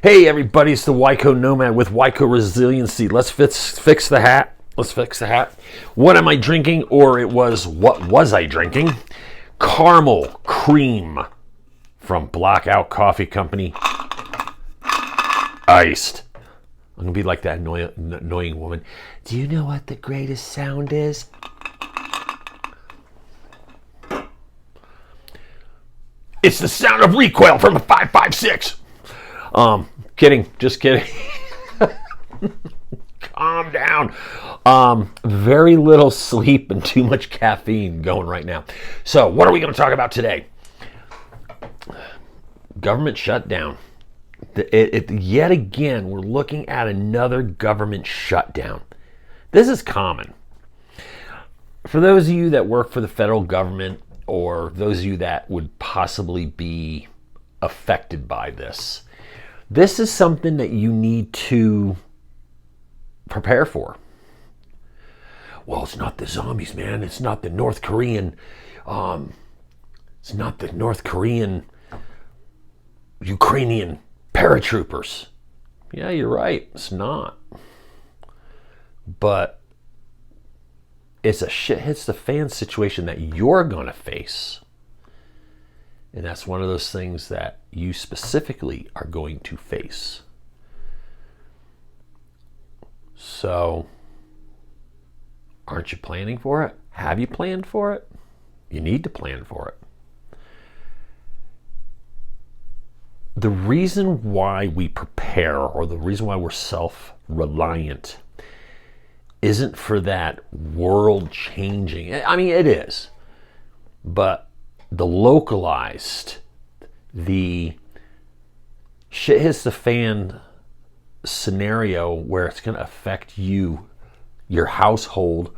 Hey everybody, it's the Wyco Nomad with Wyco Resiliency. Let's fix the hat. Let's fix the hat. What am I drinking? Or what was I drinking? Caramel cream from Blackout Coffee Company. Iced. I'm going to be like that annoying woman. Do you know what the greatest sound is? It's the sound of recoil from a 5.56. Kidding. Just kidding. Calm down. Very little sleep and too much caffeine going right now. So what are we going to talk about today? Government shutdown. Yet again, we're looking at another government shutdown. This is common. For those of you that work for the federal government, or those of you that would possibly be affected by this, this is something that you need to prepare for. Well, it's not the zombies, man. It's not the North Korean. Ukrainian paratroopers. Yeah, you're right. It's not. But it's a shit hits the fan situation that you're going to face. And that's one of those things that you specifically are going to face. So, aren't you planning for it? Have you planned for it? You need to plan for it. The reason why we prepare, or the reason why we're self-reliant, isn't for that world-changing. I mean, it is. But the localized, the shit hits the fan scenario where it's going to affect you, your household,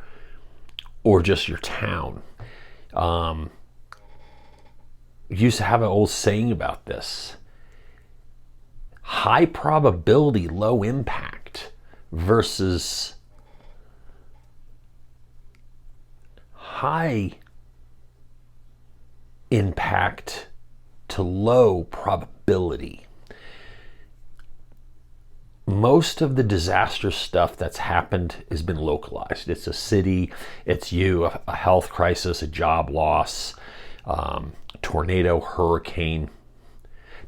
or just your town. Used to have an old saying about this. High probability, low impact versus high impact to low probability. Most of the disaster stuff that's happened has been localized. It's a city, it's you, a health crisis, a job loss, tornado, hurricane.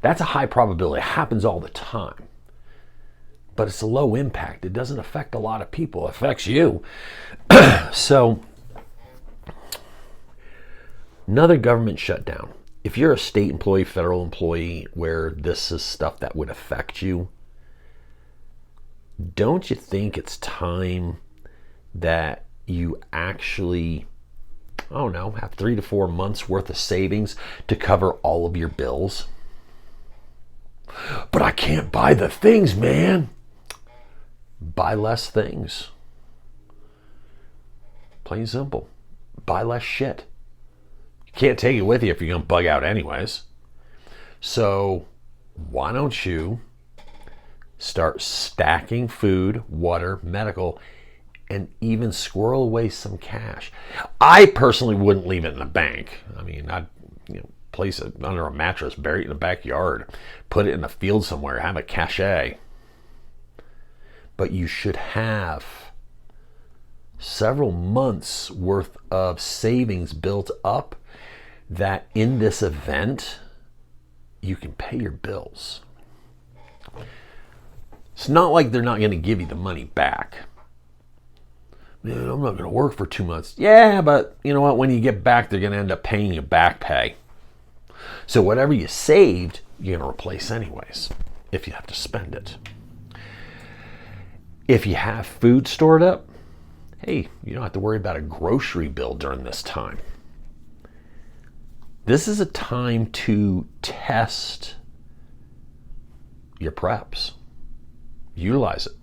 That's a high probability. It happens all the time. But it's a low impact. It doesn't affect a lot of people. It affects you. So, another government shutdown. If you're a state employee, federal employee, where this is stuff that would affect you, don't you think it's time that you actually, have 3 to 4 months worth of savings to cover all of your bills? But I can't buy the things, man. Buy less things. Plain simple. Buy less shit. You can't take it with you if you're going to bug out anyways. So why don't you start stacking food, water, medical, and even squirrel away some cash? I personally wouldn't leave it in the bank. I mean, I'd place it under a mattress, bury it in the backyard, put it in a field somewhere, have a cache. But you should have several months worth of savings built up that in this event, you can pay your bills. It's not like they're not going to give you the money back. Man, I'm not going to work for 2 months. Yeah, but you know what? When you get back, they're going to end up paying you back pay. So whatever you saved, you're going to replace anyways, if you have to spend it. If you have food stored up, hey, you don't have to worry about a grocery bill during this time. This is a time to test your preps. Utilize it.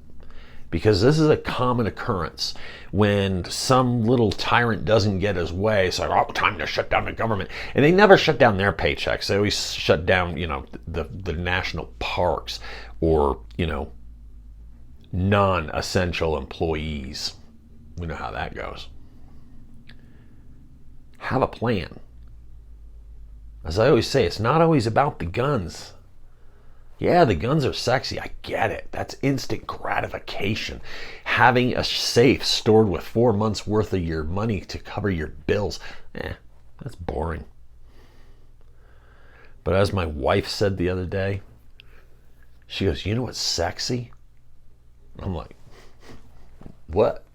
Because this is a common occurrence. When some little tyrant doesn't get his way, it's like, time to shut down the government. And they never shut down their paychecks. They always shut down, the national parks or, non-essential employees. We know how that goes. Have a plan. As I always say, it's not always about the guns. Yeah, the guns are sexy. I get it. That's instant gratification. Having a safe stored with 4 months worth of your money to cover your bills, that's boring. But as my wife said the other day, she goes, you know what's sexy? I'm like, what?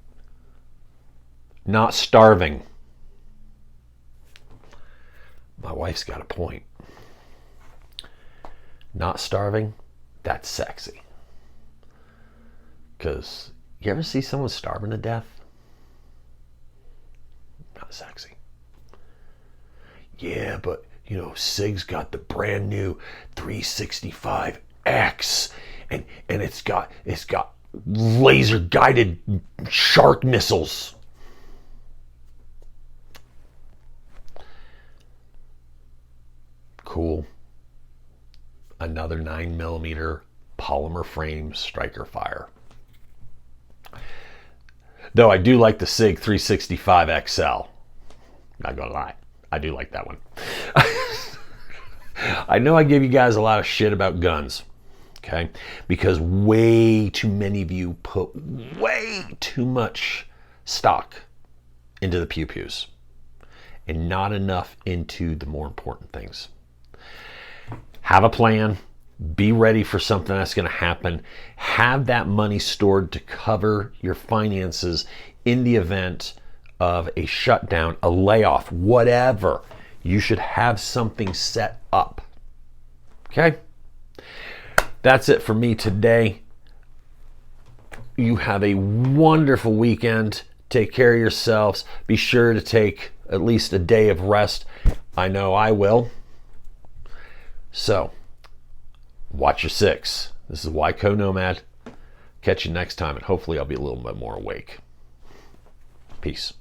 Not starving. My wife's got a point. Not starving, that's sexy. Because you ever see someone starving to death? Not sexy. Yeah, but you know, Sig's got the brand new 365X, and it's got laser guided shark missiles. Cool. Another 9mm polymer frame striker fire. Though I do like the SIG 365 XL. Not gonna lie, I do like that one. I know I give you guys a lot of shit about guns, okay? Because way too many of you put way too much stock into the pew-pews and not enough into the more important things. Have a plan. Be ready for something that's going to happen. Have that money stored to cover your finances in the event of a shutdown, a layoff, whatever. You should have something set up. Okay? That's it for me today. You have a wonderful weekend. Take care of yourselves. Be sure to take at least a day of rest. I know I will. So, watch your six. This is Wyco Nomad. Catch you next time, and hopefully I'll be a little bit more awake. Peace.